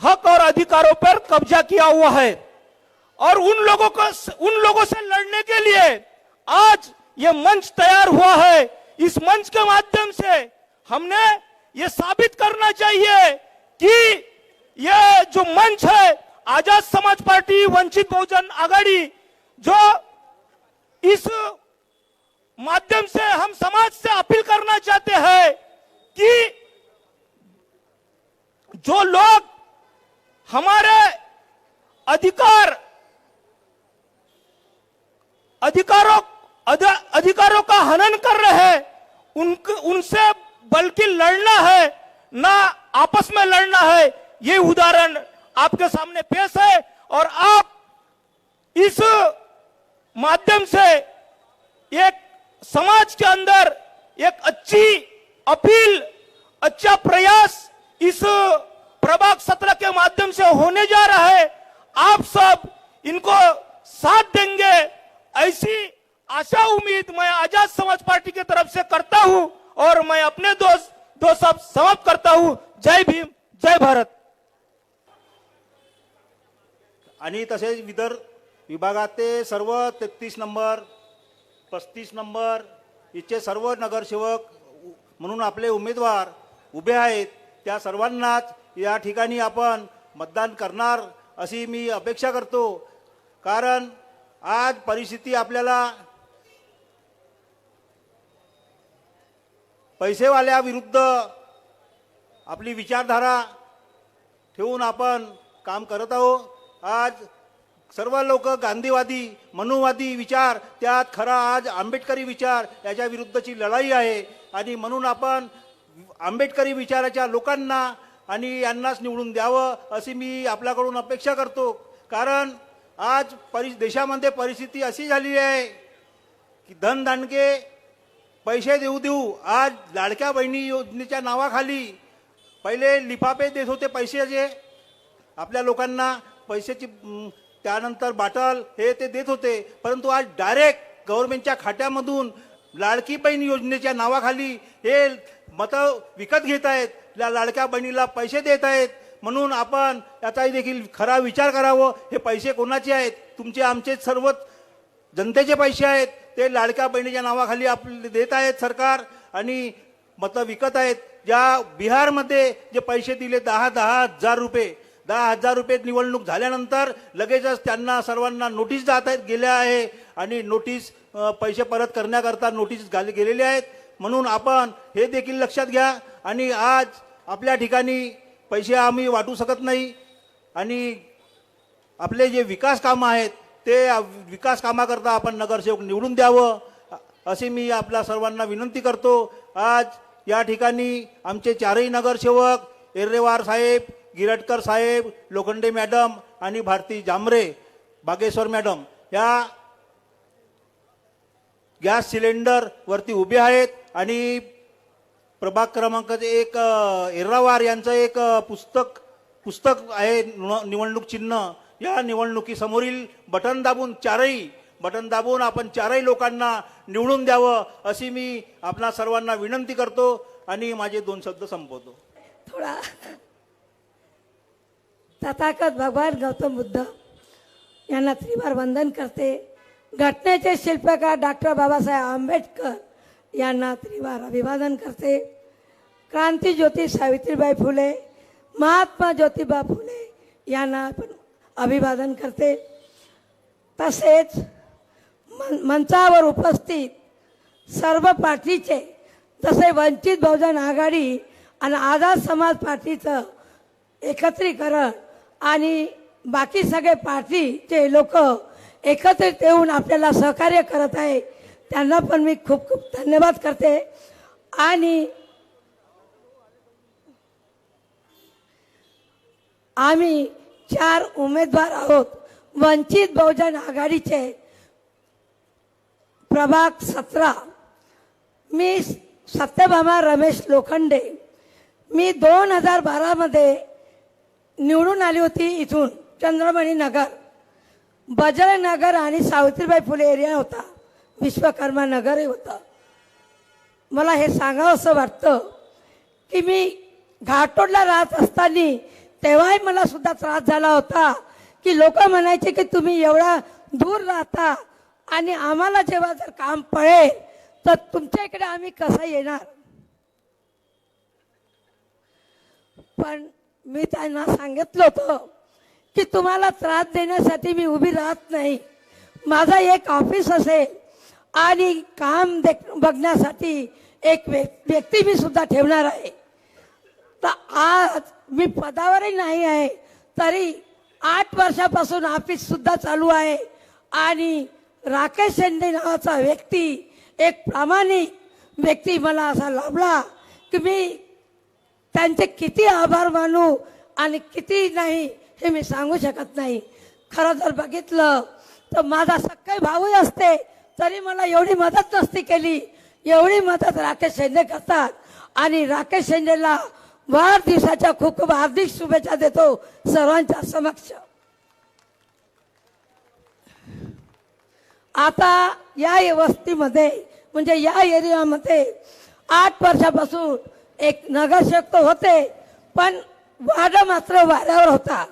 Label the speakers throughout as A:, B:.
A: हक और अधिकारों पर कब्जा किया हुआ है और उन लोगों से लड़ने के लिए आज ये मंच तैयार हुआ है। इस मंच के माध्यम से हमने ये साबित करना चाहिए कि ये जो मंच है आजाद समाज पार्टी वंचित बहुजन आघाड़ी, जो इस माध्यम से हम समाज से अपील करना चाहते हैं कि जो लोग हमारे अधिकारों का हनन कर रहे हैं उनसे बल्कि लड़ना है, ना आपस में लड़ना है। ये उदाहरण आपके सामने पेश है और आप इस माध्यम से एक समाज के अंदर एक अच्छी अपील, अच्छा प्रयास इस प्रभाग 17 के माध्यम से होने जा रहा है। आप सब इनको साथ देंगे ऐसी आशा उम्मीद मैं आजाद समाज पार्टी की तरफ से करता हूं और मैं अपने दो शब्द समाप्त करता हूं। जय भीम, जय भारत।
B: आणि तसेच विभागाचे सर्व 33 नंबर 35 नंबर इथे सर्व नगरसेवक म्हणून आपले उमेदवार उभे आहेत, त्या सर्वांनाच या ठिकाणी आपण मतदान करणार अशी मी अपेक्षा करतो। कारण आज परिस्थिती आपल्याला पैसेवाल्या विरुद्ध आपली विचारधारा ठेवून आपण काम करत आहोत। आज सर्व लोक गांधीवादी मनुवादी विचार, त्यात खरा आज आंबेडकरी विचार याच्या विरुद्धची लढाई आहे आणि म्हणून आपण आंबेडकरी विचाराच्या लोकांना आणि यांनाच निवडून द्यावं अशी मी आपल्याकडून अपेक्षा करतो। कारण आज देशामध्ये परिस्थिती अशी झाली आहे की धनदांडके पैसे देऊ आज लाडक्या बहिणी योजनेच्या नावाखाली पहिले लिफाफे देत होते पैशाचे आपल्या लोकांना, पैशाची त्यानंतर बाटल हे ते देत होते, परंतु आज डायरेक्ट गव्हर्नमेंटच्या खात्यामधून लाडकी बहीण योजनेच्या नावाखाली हे मत विकत घेत आहेत, लाडक्या बहिणीला पैसे देत आहेत। म्हणून आपण याचाही देखील खरा विचार करावा। हे पैसे कोणाचे आहेत? तुमचे आमचे सर्व जनतेचे पैसे आहेत, ते लाडक्या बहिणीच्या नावाखाली आपले देत आहेत सरकार आणि मत विकत आहेत। ज्या बिहारमध्ये जे पैसे दिले 10,000 रुपये निवडणूक झाल्यानंतर लगेचच त्यांना सर्वांना नोटीस गेल्या आहे आणि नोटीस पैसे परत करण्याकरता नोटीस गेलेले आहेत। म्हणून आपण हे देखील लक्षात घ्या आणि आज आपल्या ठिकाणी पैसे आम्ही वाटू शकत नाही आणि आपले जे विकास कामं आहेत ते विकास कामाकरता आपण नगरसेवक निवडून द्यावं अशी मी आपल्या सर्वांना विनंती करतो। आज या ठिकाणी आमचे चारही नगरसेवक एर्रेवार साहेब, गिरटकर साहेब, लोखंडे मॅडम आणि भारती जांभरे बागेश्वर मॅडम या गॅस सिलेंडर वरती उभे आहेत आणि प्रभाग क्रमांक 1 एर्रावार यांचं एक पुस्तक आहे निवडणूक चिन्ह। या निवडणुकीसमोरील बटन दाबून आपण चारही लोकांना निवडून द्यावं अशी मी आपणा सर्वांना विनंती करतो आणि माझे 2 शब्द संपवतो।
C: थोड़ा तथागत भगवान गौतम बुद्ध यांना त्रिवार वंदन करते। घटनेचे शिल्पकार डॉक्टर बाबासाहेब आंबेडकर यांना त्रिवार अभिवादन करते। क्रांती ज्योती सावित्रीबाई फुले, महात्मा ज्योतिबा फुले यांना पण अभिवादन करते। तसेच मंचावर उपस्थित सर्व पार्टीचे जसे वंचित बहुजन आघाडी आणि आझाद समाज पार्टीचं एकत्रीकरण आणि बाकी सगळे पार्टीचे लोक एकत्रित येऊन आपल्याला सहकार्य करत आहे, त्यांना पण मी खूप खूप धन्यवाद करते। आणि आम्ही 4 उमेदवार आहोत वंचित बहुजन आघाडीचे प्रभाग 17। मी सत्यभामा रमेश लोखंडे, मी 2012 मध्ये निवडून आली होती। इथून चंद्रमणी नगर, बजरंग नगर आणि सावित्रीबाई फुले एरिया होता, विश्वकर्मा नगरही होता। मला हे सांगावं असं वाटतं की मी घाटोडला राहत असताना तेव्हाही मला सुद्धा त्रास झाला होता की लोक म्हणायचे की तुम्ही एवढा दूर राहता आणि आम्हाला जेव्हा जर काम पडेल तर तुमच्या इकडे आम्ही कसं येणार. पण मी त्यांना सांगितलं होतं की तुम्हाला त्रास देण्यासाठी मी उभी राहत नाही. माझा एक ऑफिस असेल आणि काम बघण्यासाठी एक व्यक्ती मी सुद्धा ठेवणार आहे. तर आज मी पदावरही नाही आहे तरी 8 वर्षापासून ऑफिस सुद्धा चालू आहे आणि राकेश शेंडे नावाचा व्यक्ती, एक प्रामाणिक व्यक्ती मला असा लाभला की मी त्यांचे किती आभार मानू आणि किती नाही हे मी सांगू शकत नाही. खरं जर बघितलं तर माझा सख्खे भाऊही असते तरी मला एवढी मदत नसती केली, एवढी मदत राकेश शेंडे करतात. आणि राकेश शेंडेला वाढदिवसाच्या खूप खूप हार्दिक शुभेच्छा देतो सर्वांच्या समक्ष. आता या वस्तीमध्ये म्हणजे या एरियामध्ये 8 वर्षापासून एक नगरसेवक तर होते पण वार्ड मात्र वाऱ्यावर होता.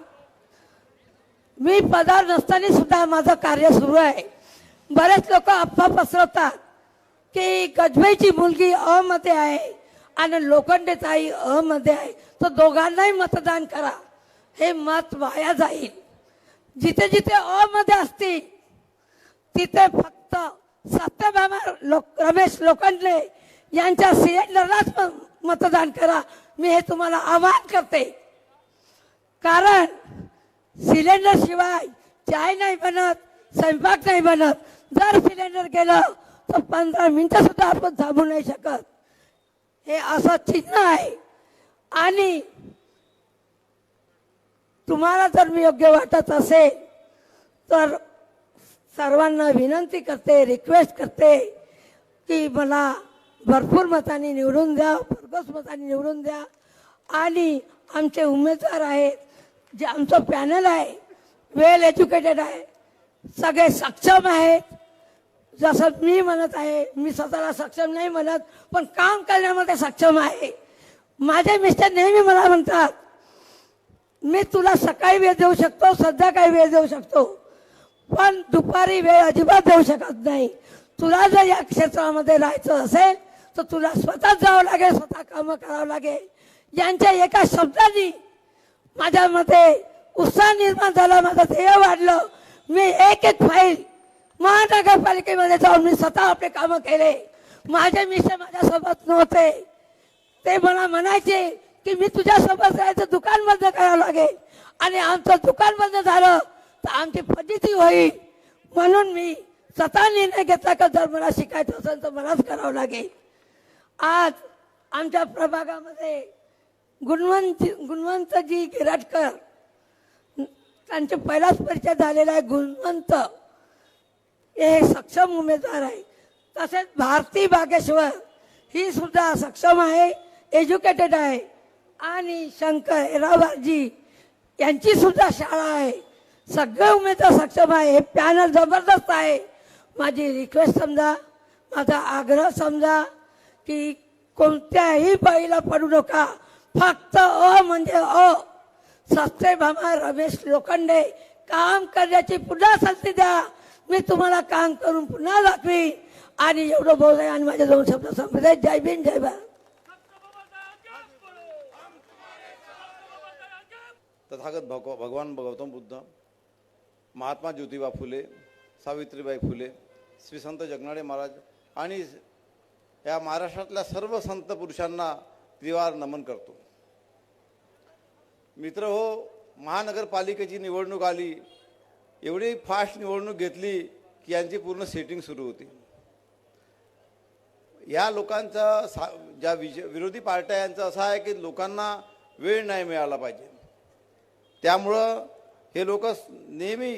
C: मी पदावर नसताना सुद्धा माझं कार्य सुरू आहे. बरेच लोक अफवा पसरवतात की गजबाईची मुलगी अ मध्ये आहे आणि लोखंडे ताई अ मध्ये आहे, तर दोघांनाही मतदान करा. हे मत वाया जाईल. जिथे जिथे अ मध्ये असतील तिथे फक्त सत्यभामा रमेश लोखंडे यांच्या सिलेंडरलाच मतदान करा. मी हे तुम्हाला आवाहन करते. कारण सिलेंडर शिवाय चाय नाही बनत, स्वयंपाक नाही बनत. जर सिलेंडर गेलं तर 15 मिनिटं सुद्धा आपण थांबू नाही शकत. हे असं चिन्ह आहे. आणि तुम्हाला जर मी योग्य वाटत असेल तर सर्वांना विनंती करते, रिक्वेस्ट करते की मला भरपूर मतांनी निवडून द्या, भरघोस मतांनी निवडून द्या. आणि आमचे उमेदवार आहेत, जे आमचं पॅनल आहे, वेल एज्युकेटेड आहे, सगळे सक्षम आहेत. जसं मी म्हणत आहे, मी स्वतःला सक्षम नाही म्हणत पण काम करण्यामध्ये सक्षम आहे. माझे मिस्टर नेहमी मला म्हणतात मी तुला सकाळी वेळ देऊ शकतो, संध्याकाळी वेळ देऊ शकतो पण दुपारी वेळ अजिबात देऊ शकत नाही. तुला जर या क्षेत्रामध्ये राहायचं असेल तर तुला स्वतः जावं लागेल, स्वतः कामं करावं लागेल. यांच्या एका शब्दाने माझ्यामध्ये उत्साह निर्माण झाला, माझं ध्येय वाढलं. मी एक एक फाईल महानगरपालिकेमध्ये जाऊन मी स्वतः आपले कामं केले. माझे मिस्टर माझ्यासोबत नव्हते. ते मला म्हणायचे की मी तुझ्यासोबत राहायचं, दुकान बंद करावं लागेल आणि आमचं दुकान बंद झालं तर आमची फजिती होईल. म्हणून मी स्वतः निर्णय घेतला का जर मला शिकायचं असेल तर मलाच करावं लागेल. आज आमच्या प्रभागामध्ये गुणवंतजी गिराटकर, त्यांचे पहिलाच परिचय झालेला आहे. गुणवंत हे सक्षम उमेदवार आहे. तसेच भारती बागेश्वर ही सुद्धा सक्षम आहे, एज्युकेटेड आहे. आणि शंकर एरावारजी यांची सुद्धा शाळा आहे. सगळे उमेदवार सक्षम आहे. हे पॅनल जबरदस्त आहे. माझी रिक्वेस्ट समजा, माझा आग्रह समजा की कोणत्याही बाईला पडू नका. फक्त अ म्हणजे अ. सत्यभामा रमेश लोखंडे काम करण्याची पुन्हा संधी द्या. मी तुम्हाला काम करून पुन्हा दाखवी. आणि एवढं बोलतोय आणि माझे 2 शब्द संपले. जय भीम, जय भारत.
D: तथागत भगवान गौतम बुद्ध, महात्मा ज्योतिबा फुले, सावित्रीबाई फुले, श्री संत जगनाडे महाराज आणि या महाराष्ट्रातल्या सर्व संत पुरुषांना त्रिवार नमन करतो. मित्र हो, महानगरपालिकेची निवडणूक आली, एवढी फास्ट निवडणूक घेतली की यांची पूर्ण सेटिंग सुरू होती. या लोकांचा ज्या विरोधी पार्ट्या यांचं असं आहे की लोकांना वेळ नाही मिळाला पाहिजे. त्यामुळं हे लोक नेहमी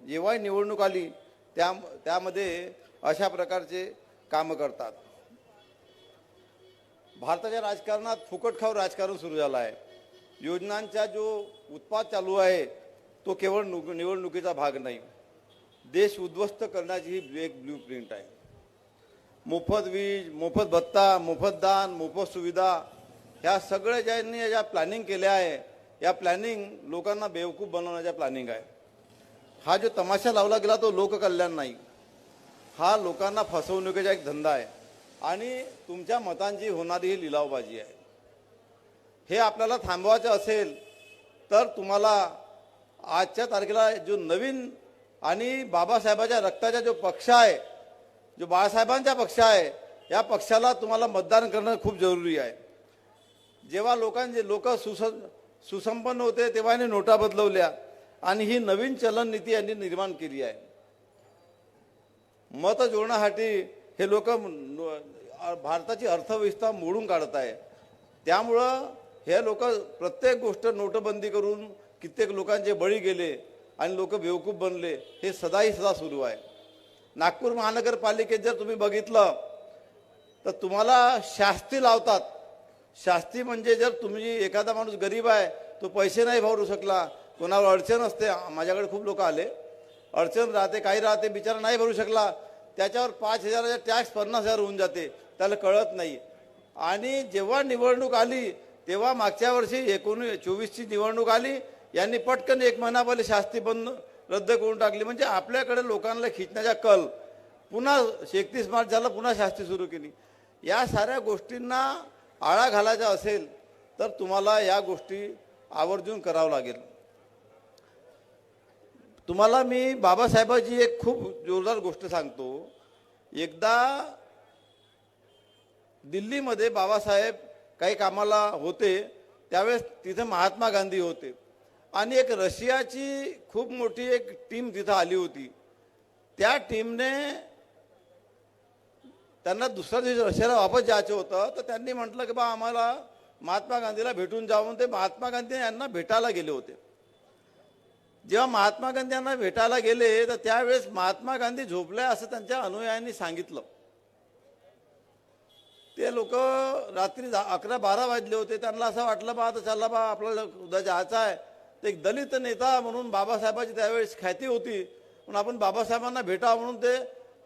D: जेव्हाही निवडणूक आली त्यामध्ये अशा प्रकारचे कामं करतात. भारताच्या राजकारणात फुकटखाऊ राजकारण सुरू झालं आहे. योजनांचा जो उत्पाद चालू आहे तो केवळ निवडणुकीचा भाग नाही, देश उद्ध्वस्त करण्याची ही एक ब्ल्यू प्रिंट आहे. मोफत वीज, मोफत भत्ता, मोफत दान, मोफत सुविधा ह्या सगळ्या ज्यांनी ज्या प्लॅनिंग केल्या आहे या प्लॅनिंग लोकांना बेवकूफ बनवण्याच्या प्लॅनिंग आहे. हा जो तमाशा लावला गेला तो लोककल्याण नाही, हा लोकांना फसवणुकीचा एक धंदा आहे आणि तुमच्या मतांची होणारी ही लिलावबाजी आहे. हे आपल्याला थांबवायचं असेल तर तुम्हाला आजच्या तारखेला जो नवीन आणि बाबासाहेबांच्या रक्ताचा जो पक्ष आहे, जो बाळासाहेबांचा पक्ष आहे, या पक्षाला तुम्हाला मतदान करणं खूप जरुरी आहे. जेव्हा लोक सुसंपन्न होते तेव्हा यांनी नोटा बदलवल्या आणि ही नवीन चलन नीती यांनी निर्माण केली आहे. मत जोडण्यासाठी हे लोक भारताची अर्थव्यवस्था मोडून काढत आहे. त्यामुळं हे लोक प्रत्येक गोष्ट नोटबंदी करून कित्येक लोकांचे बळी गेले आणि लोक बेवकूफ बनले. हे सदा सुरू आहे. नागपूर महानगरपालिकेत जर तुम्ही बघितलं तर तुम्हाला शास्ती लावतात. शास्ती म्हणजे जर तुम्ही एखादा माणूस गरीब आहे, तो पैसे नाही भरू शकला, कोणावर अडचण असते, माझ्याकडे खूप लोक आले, अडचण राहते, काही राहते, बिचारा नाही भरू शकला, त्याच्यावर 5,000चा टॅक्स 50,000 होऊन जाते, त्याला कळत नाही. आणि जेव्हा निवडणूक आली तेव्हा मागच्या वर्षी 1924ची निवडणूक आली, यांनी पटकन 1 महिना पहिले शास्ती बंद रद्द करून टाकली. म्हणजे आपल्याकडे लोकांना खिचण्याचा कल, पुन्हा 31 मार्च झाला, पुन्हा शास्ती सुरू केली. या साऱ्या गोष्टींना आळा घालायचा असेल तर तुम्हाला या गोष्टी आवर्जून करावं लागेल. तुम्हाला मी बाबासाहेबांची एक खूप जोरदार गोष्ट सांगतो. एकदा दिल्लीमध्ये बाबासाहेब काही कामाला होते, त्यावेळेस तिथे महात्मा गांधी होते आणि एक रशियाची खूप मोठी एक टीम तिथं आली होती. त्या टीमने त्यांना दुसऱ्या दिवशी रशियाला वापस जायचं होतं, तर त्यांनी म्हटलं की बा आम्हाला महात्मा गांधीला भेटून जाऊन ते महात्मा गांधी यांना भेटायला गेले होते. जेव्हा महात्मा गांधी यांना भेटायला गेले तर त्यावेळेस महात्मा गांधी झोपले असं त्यांच्या अनुयायांनी सांगितलं. ते लोक रात्री 11-12 वाजले होते. त्यांना असं वाटलं बा आता चला बा आपल्याला उद्या जायचं आहे. तर एक दलित नेता म्हणून बाबासाहेबांची त्यावेळेस ख्याती होती, म्हणून आपण बाबासाहेबांना भेटावं म्हणून ते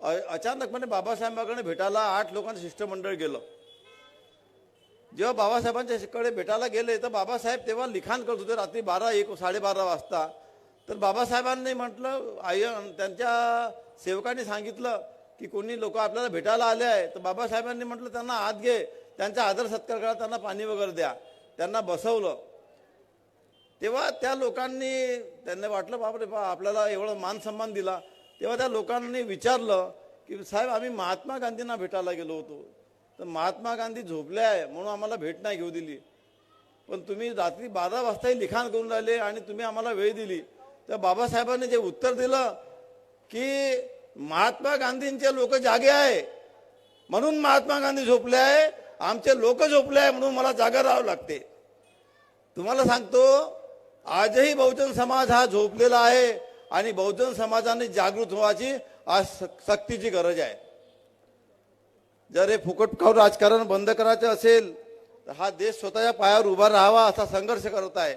D: अचानकपणे बाबासाहेबांकडे भेटायला 8 लोकांचं शिष्टमंडळ गेलं. जेव्हा बाबासाहेबांच्याकडे भेटायला गेले तर बाबासाहेब तेव्हा लिखाण करत होते रात्री 12-1-12:30 वाजता. तर बाबासाहेबांनी म्हटलं, त्यांच्या सेवकांनी सांगितलं की कोणी लोक आपल्याला भेटायला आले आहे. तर बाबासाहेबांनी म्हटलं त्यांना आत घे, त्यांचा आदर सत्कार करा, त्यांना पाणी वगैरे द्या. त्यांना बसवलं. तेव्हा त्या लोकांनी, त्यांना वाटलं बापरे बा आपल्याला एवढं मान सन्मान दिला. तेव्हा त्या लोकांनी विचारलं की साहेब आम्ही महात्मा गांधींना भेटायला गेलो होतो, तर महात्मा गांधी झोपले आहे म्हणून आम्हाला भेट नाही घेऊ दिली, पण तुम्ही रात्री 12 वाजताही लिखाण करून राहिले आणि तुम्ही आम्हाला वेळ दिली. तर बाबासाहेबांनी जे उत्तर दिलं की महात्मा गांधींचे लोक जागे आहे म्हणून महात्मा गांधी झोपले आहे, आमचे लोक झोपले आहे म्हणून मला जागा राहावं लागते. तुम्हाला सांगतो आजही बहुजन समाज हा झोपलेला आहे आणि बहुजन समाजाने जागृत व्हायची आज सक्तीची गरज आहे. जर हे फुकटखाऊ राजकारण बंद करायचं असेल तर हा देश स्वतःच्या पायावर उभा राहावा असा संघर्ष करत आहे.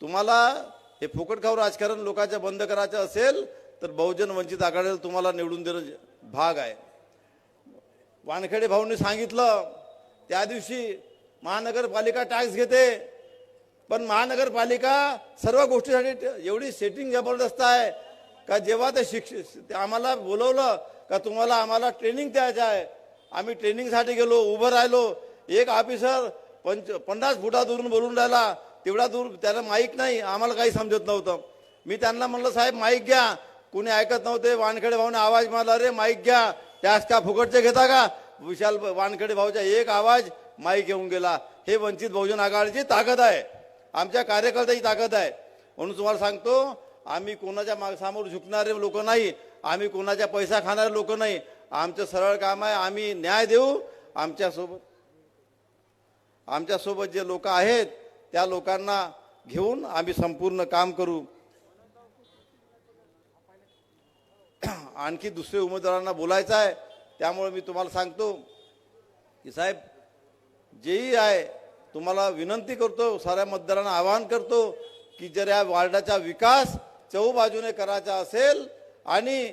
D: तुम्हाला हे फुकटखाऊ राजकारण लोकांचं बंद करायचं असेल तर बहुजन वंचित आघाडीला तुम्हाला निवडून देणं भाग आहे. वानखेडे भाऊंनी सांगितलं त्या दिवशी महानगरपालिका टॅक्स घेते, पण महानगरपालिका सर्व गोष्टीसाठी एवढी सेटिंग जबरदस्त आहे का जेव्हा ते आम्हाला बोलवलं का तुम्हाला आम्हाला ट्रेनिंग द्यायचं आहे, आम्ही ट्रेनिंगसाठी गेलो, उभं राहिलो. एक ऑफिसर 50 फुटादूरून बोलून राहिला, तेवढा दूर त्याला माईक नाही, आम्हाला काही समजत नव्हतं. मी त्यांना म्हणलं साहेब माईक घ्या, कोणी ऐकत नव्हते. वानखेडे भाऊने आवाज मारला, रे माईक घ्या, टॅक्स का फुकटचे घेता का? विशाल वानखेडे भाऊचा एक आवाज माईक येऊन गेला. हे वंचित बहुजन आघाडीची ताकद आहे, आमच्या कार्यकर्त्याची ताकद आहे. म्हणून तुम्हाला सांगतो आम्ही कोणाच्या समोर झुकणारे लोक नाही, आम्ही कोणाच्या पैसा खाणारे लोक नाही. आमचं सरळ काम आहे, आम्ही न्याय देऊ. आमच्यासोबत जे लोक आहेत त्या लोकांना घेऊन आम्ही संपूर्ण काम करू. आणखी दुसरे उमेदवारांना बोलायचं आहे, त्यामुळे मी तुम्हाला सांगतो की साहेब जेही आहे तुम्हाला विनंती करतो, साऱ्या मतदारांना आवाहन करतो की जर या वार्डाचा विकास चहूबाजूने करायचा असेल आणि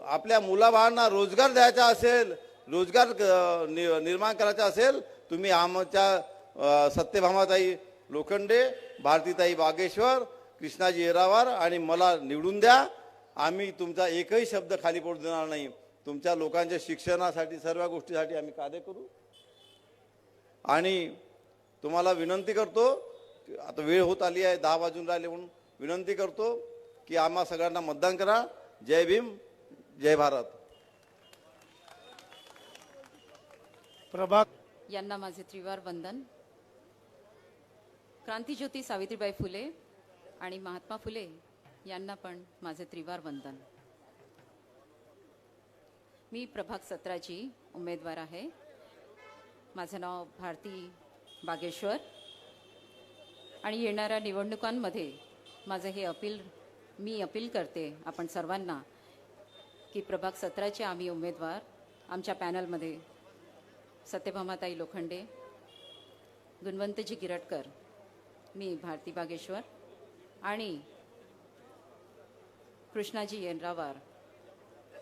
D: आपल्या मुलाबाळांना रोजगार द्यायचा असेल, रोजगार निर्माण करायचा असेल, तुम्ही आमच्या सत्यभामाताई लोखंडे, भारतीताई बागेश्वर, कृष्णाजी येरावार आणि मला निवडून द्या. आम्ही तुमचा एकही शब्द खाली पडू देणार नाही. तुमच्या लोकांच्या शिक्षणासाठी सर्व गोष्टीसाठी आम्ही कार्य करू. आणि तुम्हाला विनंती करतो, आता वेळ होत आली आहे, 10 वाजून राहिले, म्हणून विनंती करतो की आम्हा सगळ्यांना मतदान करा. जय भीम, जय भारत.
A: प्रभाग
E: यांना माझे त्रिवार वंदन. क्रांतीज्योती सावित्रीबाई फुले आणि महात्मा फुले यांना पण माझे त्रिवार वंदन. मी प्रभाग 17ची उमेदवार आहे. माझं नाव भारती बागेश्वर आणि येणाऱ्या निवडणुकांमध्ये माझं हे मी अपील करते आपण सर्वांना की प्रभाग 17चे आम्ही उमेदवार आमच्या पॅनलमध्ये सत्यभामाताई लोखंडे, गुणवंतजी गिरटकर, मी भारती बागेश्वर आणि कृष्णाजी येरावार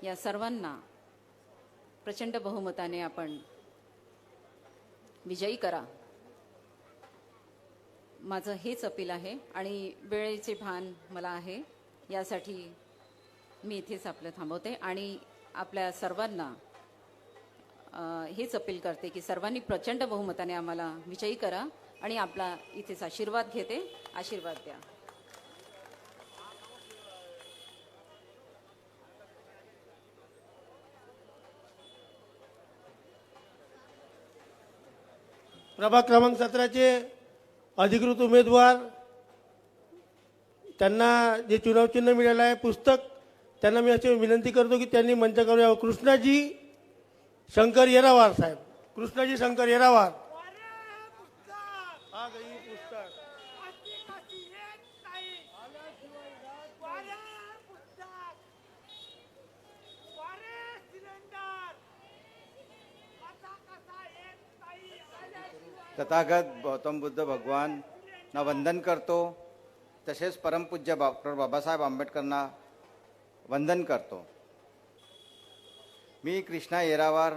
E: या सर्वांना प्रचंड बहुमताने आपण विजयी करा. माझं हेच अपील आहे आणि वेळेचे भान मला आहे, यासाठी मी इथेच आपलं थांबवते आणि आपल्या सर्वांना हेच अपील करते की सर्वांनी प्रचंड बहुमताने आम्हाला विजयी करा आणि आपला इथेच आशीर्वाद घेते. आशीर्वाद द्या.
A: प्रभाग क्रमांक 17चे अधिकृत उमेदवार, त्यांना जे चुनाव चिन्ह मिळालं आहे पुस्तक, त्यांना मी अशी विनंती करतो की त्यांनी मंचावर यावं. कृष्णाजी शंकर येरावार साहेब, कृष्णाजी शंकर येरावार. हा गई पुस्तक.
F: तथागत गौतम बुद्ध भगवानना वंदन करतो. तसेच परमपूज्य डॉक्टर बाबासाहेब आंबेडकरांना वंदन करतो. मी कृष्णा येरावार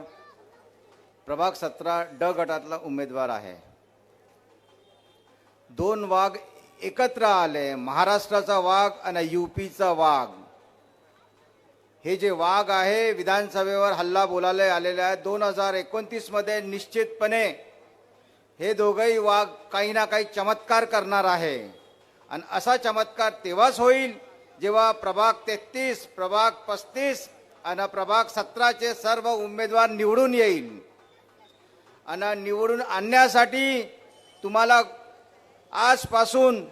F: प्रभाग 17 ड गटातला उमेदवार आहे. 2 वाघ एकत्र आले, महाराष्ट्राचा वाघ आणि यूपीचा वाघ. हे जे वाघ आहे विधानसभेवर हल्ला बोलायला आलेले आहे. 2029 मध्ये निश्चितपणे हे दोघंही वाघ काही ना काही चमत्कार करणार आहे. आणि असा चमत्कार तेव्हाच होईल जेव्हा प्रभाग 33, प्रभाग 35 आणि प्रभाग 17चे सर्व उमेदवार निवडून येईल. आणि निवडून आणण्यासाठी तुम्हाला आजपासून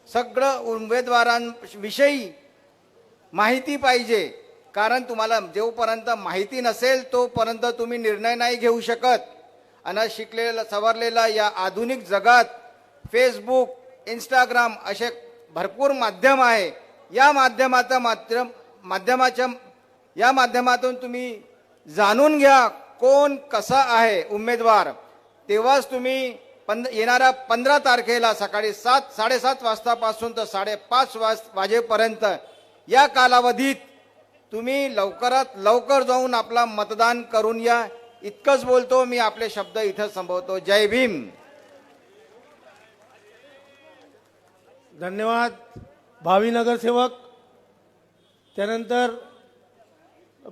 F: सगळं उमेदवारांविषयी माहिती पाहिजे. कारण तुम्हाला जोपर्यंत माहिती नसेल तोपर्यंत तुम्ही निर्णय नाही घेऊ शकत. आणि शिकलेला सवरलेला या आधुनिक जगात फेसबुक, इंस्टाग्राम असे भरपूर माध्यम आहे. या माध्यमातून तुम्ही जाणून घ्या कोण कसा आहे उमेदवार. तेव्हाच तुम्ही येणाऱ्या 15 तारखेला सकाळी 7:30 वाजतापासून तर 5:30 वाजेपर्यंत या कालावधीत तुम्ही लवकरात लवकर जाऊन आपला मतदान करून या. इतकंच बोलतो मी, आपले शब्द इथं संपवतो. जय भीम.
A: धन्यवाद. भावी नगरसेवक, त्यानंतर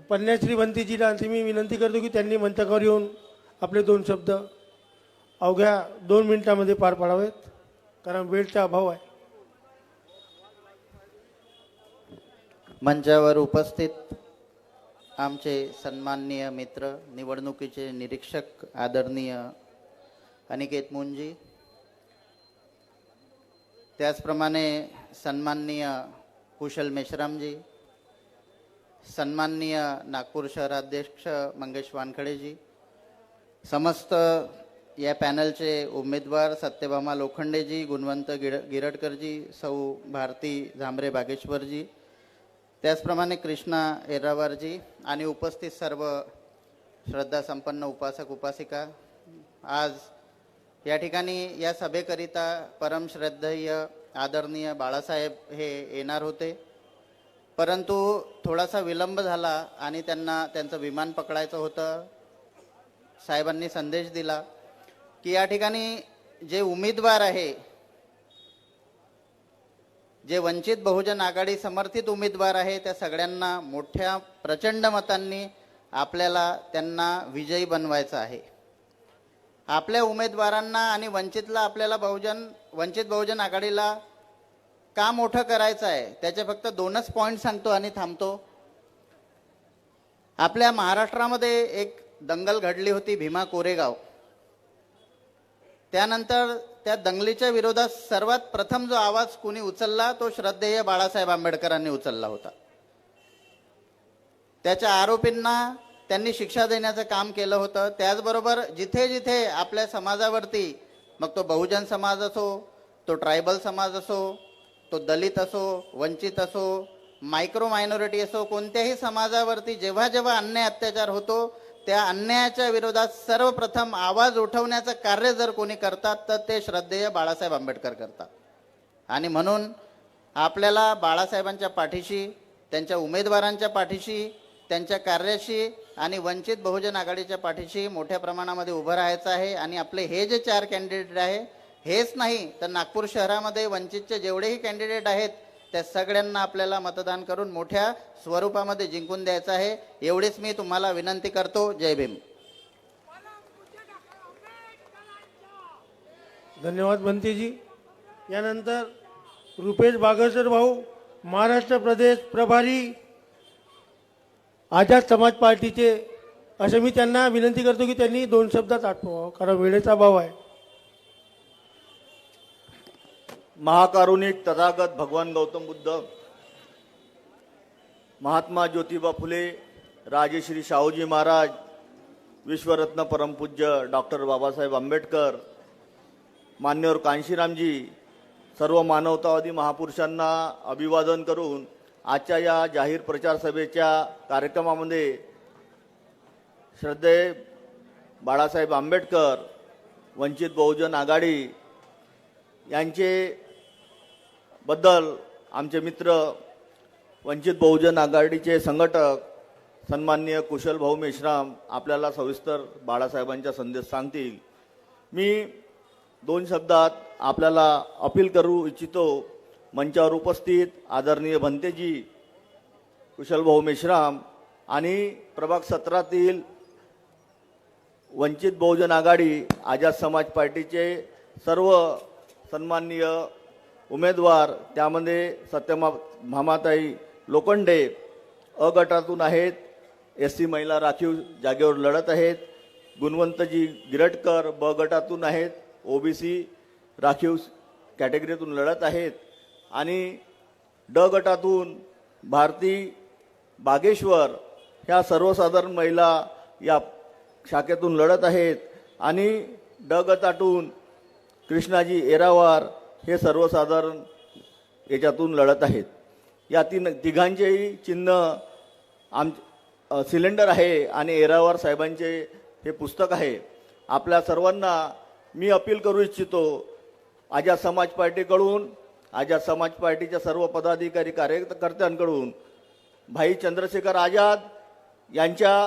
A: पन्याश्री बंतीजीला मी विनंती करतो की त्यांनी मंचावर येऊन आपले 2 शब्द अवघ्या 2 मिनिटांमध्ये पार पाडावेत, कारण वेळचा अभाव आहे.
G: मंचावर उपस्थित आमचे सन्माननीय मित्र, निवडणुकीचे निरीक्षक आदरणीय अनिकेत मुंजी, त्याचप्रमाणे सन्माननीय कुशल मेश्रामजी, सन्माननीय नागपूर शहराध्यक्ष मंगेश वानखडेजी, समस्त या पॅनलचे उमेदवार सत्यभामा लोखंडेजी, गुणवंत गिरटकरजी, सौ भारती झांबरे बागेश्वरजी, त्याचप्रमाणे कृष्णा येरावारजी आणि उपस्थित सर्व श्रद्धासंपन्न उपासक उपासिका. आज या ठिकाणी या सभेकरिता परमश्रद्धेय आदरणीय बाळासाहेब हे येणार होते, परंतु थोडासा विलंब झाला आणि त्यांना त्यांचं विमान पकडायचं होतं. साहेबांनी संदेश दिला की या ठिकाणी जे उमेदवार आहे जे वंचित बहुजन आघाडी समर्थित उमेदवार आहे त्या सगळ्यांना मोठ्या प्रचंड मतांनी आपल्याला त्यांना विजयी बनवायचं आहे. आपल्या उमेदवारांना आणि वंचितला आपल्याला वंचित बहुजन आघाडीला का मोठं करायचं आहे त्याचे फक्त 2च पॉईंट सांगतो आणि थांबतो. आपल्या महाराष्ट्रामध्ये एक दंगल घडली होती भीमा कोरेगाव. त्यानंतर त्या दंगलीच्या विरोधात सर्वात प्रथम जो आवाज कोणी उचलला तो श्रद्धेय बाळासाहेब आंबेडकरांनी उचलला होता. त्याच्या आरोपींना त्यांनी शिक्षा देण्याचं काम केलं होतं. त्याचबरोबर जिथे जिथे आपल्या समाजावरती, मग तो बहुजन समाज असो, तो ट्रायबल समाज असो, तो दलित असो, वंचित असो, मायक्रो मायनॉरिटी असो, कोणत्याही समाजावरती जेव्हा जेव्हा अन्याय अत्याचार होतो त्या अन्यायाच्या विरोधात सर्वप्रथम आवाज उठवण्याचं कार्य जर कोणी करतात तर ते श्रद्धेय बाळासाहेब आंबेडकर करतात. आणि म्हणून आपल्याला बाळासाहेबांच्या पाठीशी, त्यांच्या उमेदवारांच्या पाठीशी, त्यांच्या कार्याशी आणि वंचित बहुजन आघाडीच्या पाठीशी मोठ्या प्रमाणामध्ये उभं राहायचं आहे. आणि आपले हे जे 4 कॅन्डिडेट आहे, हेच नाही तर नागपूर शहरामध्ये वंचितचे जेवढेही कॅन्डिडेट आहेत त्या सगळ्यांना आपल्याला मतदान करून मोठ्या स्वरूपामध्ये जिंकून द्यायचं आहे. एवढीच मी तुम्हाला विनंती करतो. जय भीम.
H: धन्यवाद बंतेजी. यानंतर रुपेश बागेश्वर भाऊ, महाराष्ट्र प्रदेश प्रभारी आझाद समाज पार्टीचे, असे मी त्यांना विनंती करतो की त्यांनी 2 शब्दात आठवावं, कारण वेळेचा अभाव आहे.
I: महाकारुणिक तथागत भगवान गौतम बुद्ध, महात्मा ज्योतिबा फुले, राजश्री शाहूजी महाराज, विश्वरत्न परमपूज्य डॉक्टर बाबासाहेब आंबेडकर, मान्यवर कांशीरामजी, सर्व मानवतावादी महापुरुषांना अभिवादन करून आजच्या या जाहीर प्रचार सभेच्या कार्यक्रमामध्ये श्रद्धेय बाळासाहेब आंबेडकर, वंचित बहुजन आघाडी यांचे बद्दल आमचे मित्र वंचित बहुजन आघाडीचे संघटक सन्माननीय कुशल भाऊ मेश्राम आपल्याला सविस्तर बाळासाहेबांचा संदेश सांगतील. मी 2 शब्दात आपल्याला अपील करू इच्छितो. मंचावर उपस्थित आदरणीय भंतेजी, कुशल भाऊ मेश्राम आणि प्रभाग 17तील वंचित बहुजन आघाडी आझाद समाज पार्टीचे सर्व सन्माननीय उमेदवार, त्यामध्ये सत्यभामाताई लोखंडे अ गटातून आहेत, SC महिला राखीव जागेवर लढत आहेत, गुणवंतजी गिरटकर ब गटातून आहेत, OBC राखीव कॅटेगरीतून लढत आहेत आणि ड गटातून भारती बागेश्वर ह्या सर्वसाधारण महिला या शाखेतून लढत आहेत आणि ड गटातून कृष्णाजी एरावार हे सर्वसाधारण याच्यातून लढत आहेत. या तिघांचेही चिन्ह सिलेंडर आहे आणि एरावार साहेबांचे हे पुस्तक आहे. आपल्या सर्वांना मी अपील करू इच्छितो, आझाद समाज पार्टीकडून, आझाद समाज पार्टीच्या सर्व पदाधिकारी कार्यकर्त्यांकडून भाई चंद्रशेखर आझाद यांच्याकडून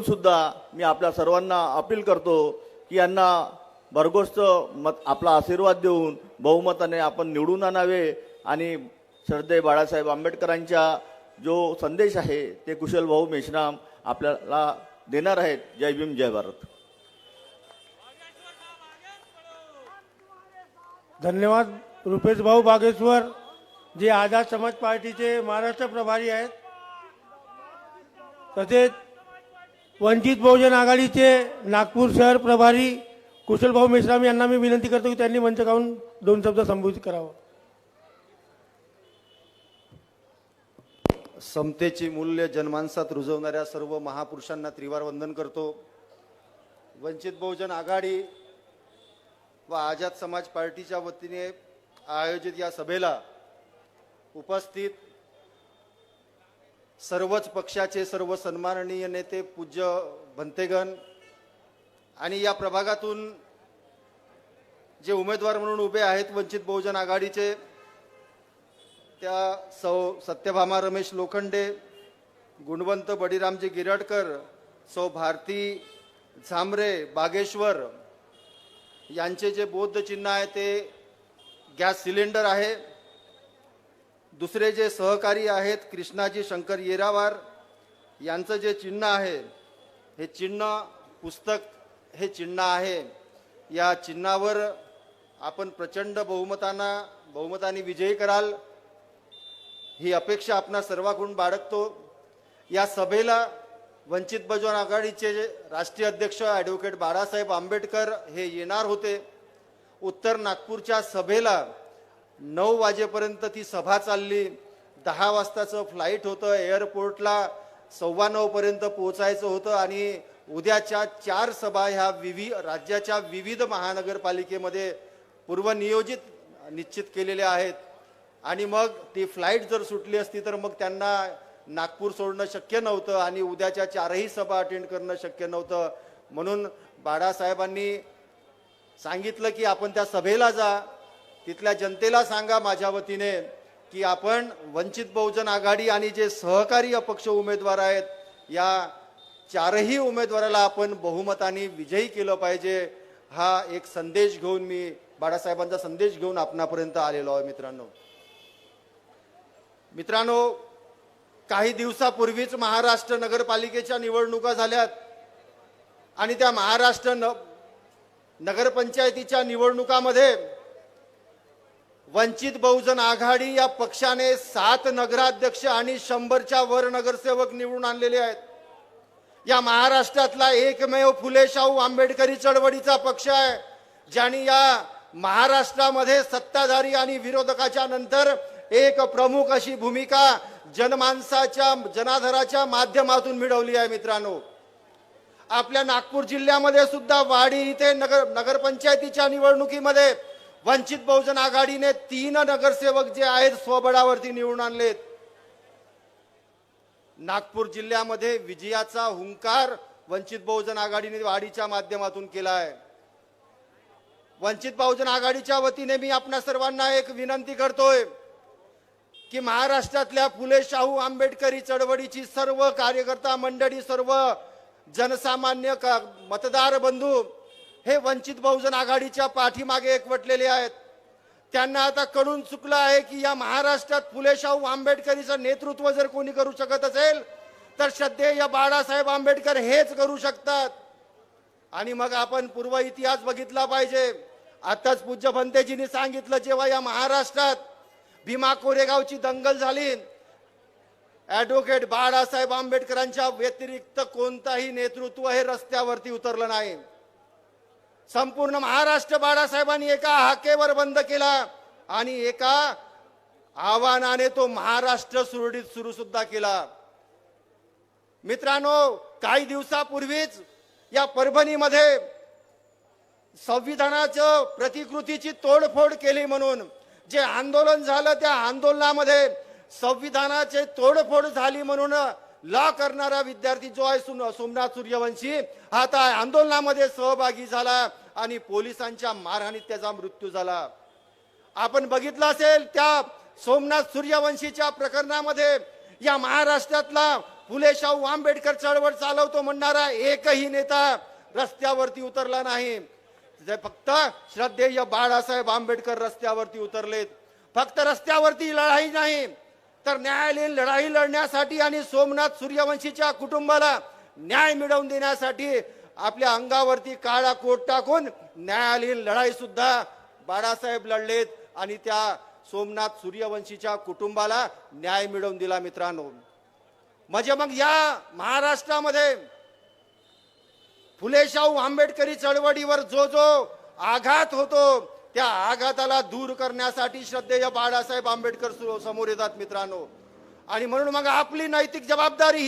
I: सुद्धा मी आपल्या सर्वांना अपील करतो की यांना भरघोस मत आपला आशीर्वाद देऊन बहुमताने आपण निवडून आणावे आणि श्रद्धेय बाळासाहेब आंबेडकरांचा जो संदेश आहे ते कुशल भाऊ मेश्राम आपल्याला देणार आहेत. जय भीम, जय भारत.
H: धन्यवाद रुपेश भाऊ बागेश्वर, जे आझाद समाज पार्टीचे महाराष्ट्र प्रभारी आहेत. तसेच वंचित बहुजन आघाडीचे नागपूर शहर प्रभारी कुशल भाऊ मेश्राम यांना मी विनंती करतो की त्यांनी मंच गाऊन 2 शब्द संबोधित करावं.
J: समतेची मूल्य जनमानसात रुजवणाऱ्या सर्व महापुरुषांना त्रिवार वंदन करतो. वंचित बहुजन आघाडी व आझाद समाज पार्टीच्या वतीने आयोजित या सभेला उपस्थित सर्वच पक्षाचे सर्व सन्माननीय नेते, पूज्य भंतेगण आणि या प्रभागातून जे उमेदवार म्हणून उभे आहेत वंचित बहुजन आघाडीचे, त्या सौ सत्यभामा रमेश लोखंडे, गुणवंत बडीरामजी गिरटकर, सौ भारती झांबरे बागेश्वर यांचे जे बौद्ध चिन्ह आहे ते गॅस सिलेंडर आहे. दुसरे जे सहकारी आहेत कृष्णाजी शंकर येरावार यांचं जे चिन्ह आहे, हे चिन्ह पुस्तक हे चिन्ह आहे. या चिन्हावर आपण प्रचंड बहुमताने विजयी कराल ही अपेक्षा आपणा सर्वांकडून बाळगतो. या सभेला वंचित बहुजन आघाडीचे जे राष्ट्रीय अध्यक्ष ॲडव्होकेट बाळासाहेब आंबेडकर हे येणार होते. उत्तर नागपूरच्या सभेला 9 वाजेपर्यंत ती सभा चालली. 10 वाजताचं फ्लाईट होतं. एअरपोर्टला 9:15 पर्यंत पोहोचायचं होतं आणि उद्याच्या 4 सभा ह्या राज्याच्या विविध महानगरपालिकेमध्ये पूर्वनियोजित निश्चित केलेल्या आहेत. आणि मग ती फ्लाईट जर सुटली असती तर मग त्यांना नागपूर सोडणं शक्य नव्हतं आणि उद्याच्या 4ही सभा अटेंड करणं शक्य नव्हतं. म्हणून बाळासाहेबांनी सांगितलं की आपण त्या सभेला जा, तिथल्या जनतेला सांगा माझ्या वतीने की आपण वंचित बहुजन आघाडी आणि जे सहकारी अपक्ष उमेदवार आहेत या 4ही उमेदवाराला आपण बहुमताने विजयी केलं पाहिजे. हा एक संदेश घेऊन मी बाळासाहेबांचा संदेश घेऊन आपणापर्यंत आलेलो आहे. मित्रांनो, काही दिवसापूर्वीच महाराष्ट्र नगरपालिकेच्या निवडणुका झाल्यात आणि त्या महाराष्ट्र नगरपंचायतीच्या निवडणुकामध्ये वंचित बहुजन आघाडी या पक्षाने 7 नगराध्यक्ष आणि 100च्या वर नगरसेवक निवडून आणलेले आहेत. या महाराष्ट्रातला एकमेव फुले शाहू आंबेडकरी चळवळीचा पक्ष आहे ज्यांनी या महाराष्ट्रामध्ये सत्ताधारी आणि विरोधकाच्या नंतर एक प्रमुख अशी भूमिका जनमानसाच्या जनाधाराच्या माध्यमातून मिळवली आहे. मित्रांनो, आपल्या नागपूर जिल्ह्यामध्ये सुद्धा वाडी इथे नगरपंचायतीच्या निवडणुकीमध्ये वंचित बहुजन आघाडीने 3 नगरसेवक जे आहेत स्वबळावरती निवडून आणलेत. नागपूर जिल्ह्यामध्ये विजयाचा हुंकार वंचित बहुजन आघाडीने वाडीच्या माध्यमातून केला आहे. वंचित बहुजन आघाडीच्या वतीने मी आपणा सर्वांना एक विनंती करतोय की महाराष्ट्रातल्या फुले शाहू आंबेडकरी चळवळीची सर्व कार्यकर्ता मंडळी, सर्व जनसामान्य मतदार बंधू हे वंचित बहुजन आघाडीच्या पाठीमागे एकवटलेले आहेत. त्यांना आता कळून चुकलं आहे की या महाराष्ट्रात फुले शाहू आंबेडकरीचं नेतृत्व जर कोणी करू शकत असेल तर श्रद्धेय बाळासाहेब आंबेडकर हेच करू शकतात. आणि मग आपण पूर्व इतिहास बघितला पाहिजे. आताच पूज्य भंतेजींनी सांगितलं, जेव्हा या महाराष्ट्रात भीमा कोरेगावची दंगल झाली, ॲडव्होकेट बाळासाहेब आंबेडकरांच्या व्यतिरिक्त कोणताही नेतृत्व हे रस्त्यावरती उतरलं नाही. संपूर्ण महाराष्ट्र बाळासाहेबांनी एका हाकेवर बंद केला आणि एका आव्हानाने तो महाराष्ट्र सुरळीत सुरू सुद्धा केला. मित्रांनो, काही दिवसापूर्वीच या परभणीमध्ये संविधानाच्या प्रतिकृतीची तोडफोड केली म्हणून जे आंदोलन झालं, त्या आंदोलनामध्ये संविधानाची तोडफोड झाली म्हणून लॉ करणारा विद्यार्थी जो आहे सोमनाथ सूर्यवंशी, हा त्या आंदोलनामध्ये सहभागी झाला आणि पोलिसांच्या मारहाणीत त्याचा मृत्यू झाला. आपण बघितलं असेल त्या सोमनाथ सूर्यवंशीच्या प्रकरणामध्ये या महाराष्ट्रातला फुले शाहू आंबेडकर चळवळ चालवतो म्हणणारा एकही नेता रस्त्यावरती उतरला नाही. फक्त श्रद्धेय बाळासाहेब आंबेडकर रस्त्यावरती उतरलेत. फक्त रस्त्यावरती लढाई नाही तर न्यायालयीन लढाई लढण्यासाठी आणि सोमनाथ सूर्यवंशीच्या कुटुंबाला न्याय मिळवून देण्यासाठी आपल्या अंगावरती काळा कोट टाकून न्यायालयीन लढाई सुद्धा बाळासाहेब लढलेत आणि त्या सोमनाथ सूर्यवंशीच्या कुटुंबाला न्याय मिळवून दिला. मित्रांनो, म्हणजे मग या महाराष्ट्रामध्ये फुले शाहू आंबेडकरी चळवळीवर जो आघात होतो त्या आघाताला दूर करण्यासाठी श्रद्धेय बाळासाहेब आंबेडकर समोर येतात. मित्रांनो, आणि म्हणून मग आपली नैतिक जबाबदारी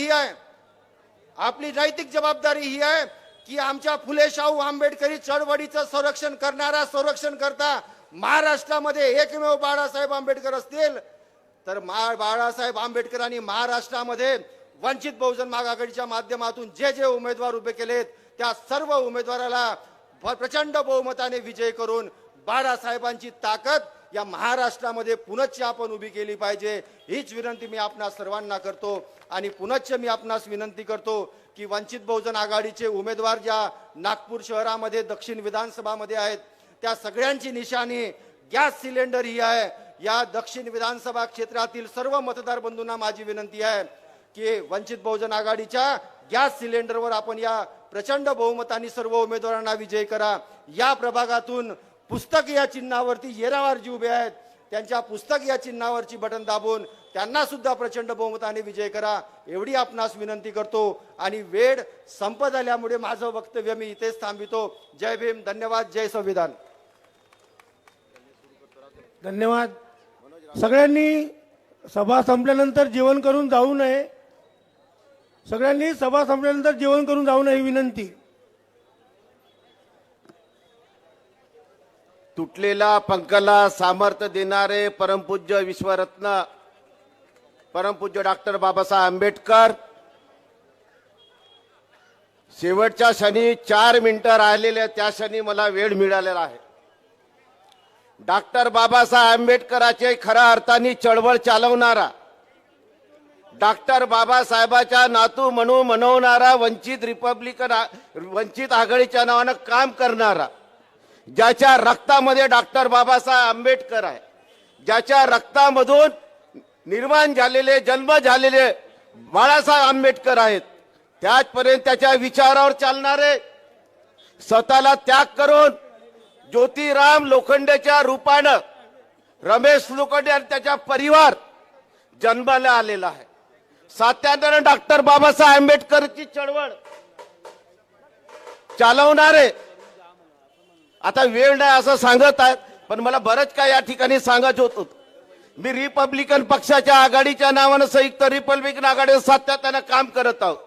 J: ही आहे की आमच्या फुले शाहू आंबेडकरी चळवळीचं संरक्षण करता महाराष्ट्रामध्ये एकमेव बाळासाहेब आंबेडकर असतील तर बाळासाहेब आंबेडकरांनी महाराष्ट्रामध्ये वंचित बहुजन आघाडीच्या माध्यमातून जे उमेदवार उभे केलेत त्या सर्व उमेदवाराला प्रचंड बहुमताने विजय करून बाळासाहेबांची ताकद या महाराष्ट्रामध्ये पुनश्च आपण उभी केली पाहिजे. हीच विनंती मी आपणा सर्वांना करतो. आणि पुनश्च मी आपणास विनंती करतो की वंचित बहुजन आघाडीचे उमेदवार ज्या नागपूर शहरामध्ये दक्षिण विधानसभामध्ये आहेत त्या सगळ्यांची निशाणी गॅस सिलेंडर ही आहे. या दक्षिण विधानसभा क्षेत्रातील सर्व मतदार बंधूंना माझी विनंती आहे की वंचित बहुजन आघाडीच्या गॅस सिलेंडरवर आपण या प्रचंड बहुमताने सर्व उमेदवारांना विजयी करा. या प्रभागातून पुस्तक या चिन्हावरती येरावारजी उभे आहेत, त्यांच्या पुस्तक या चिन्हावरची बटन दाबून त्यांना सुद्धा प्रचंड बहुमताने विजय करा एवढी आपणास विनंती करतो. आणि वेळ संपत आल्यामुळे माझं वक्तव्य मी इथेच थांबितो. जय भीम, धन्यवाद, जय संविधान.
H: धन्यवाद. सगळ्यांनी सभा संपल्यानंतर जेवण करून जाऊ नये. सगळ्यांनी सभा संपल्यानंतर जेवण करून जाऊ नये ही विनंती.
K: तुटलेला पंखाला सामर्थ्य देणारे परमपूज्य विश्वरत्न परमपूज्य डॉक्टर बाबासाहेब आंबेडकर शेवटच्या क्षणी 4 मिनिटं राहिलेल्या त्या क्षणी मला वेळ मिळालेला आहे. डॉक्टर बाबासाहेब आंबेडकरांचे खऱ्या अर्थाने चळवळ चालवणारा, डॉक्टर बाबासाहेबाच्या नातू म्हणून मनवणारा, वंचित आघाडीच्या नावानं काम करणारा, ज्याच्या रक्तामध्ये डॉक्टर बाबासाहेब आंबेडकर आहे, ज्याच्या रक्तामधून निर्माण झालेले जन्म झालेले बाळासाहेब आंबेडकर आहेत, त्याचपर्यंत त्याच्या विचारावर चालणारे, स्वतःला त्याग करून ज्योतिराम लोखंडेच्या रूपानं रमेश लोखंडे आणि त्याचा परिवार जन्माला आलेला आहे. सातत्यानं डॉक्टर बाबासाहेब आंबेडकरची चळवळ चालवणारे, आता वेळ नाही असं सांगत आहेत, पण मला बरंच काय या ठिकाणी सांगायचं होतं. मी रिपब्लिकन पक्षाच्या आघाडीच्या नावानं संयुक्त रिपब्लिकन आघाडीवर सातत्यानं काम करत आहोत.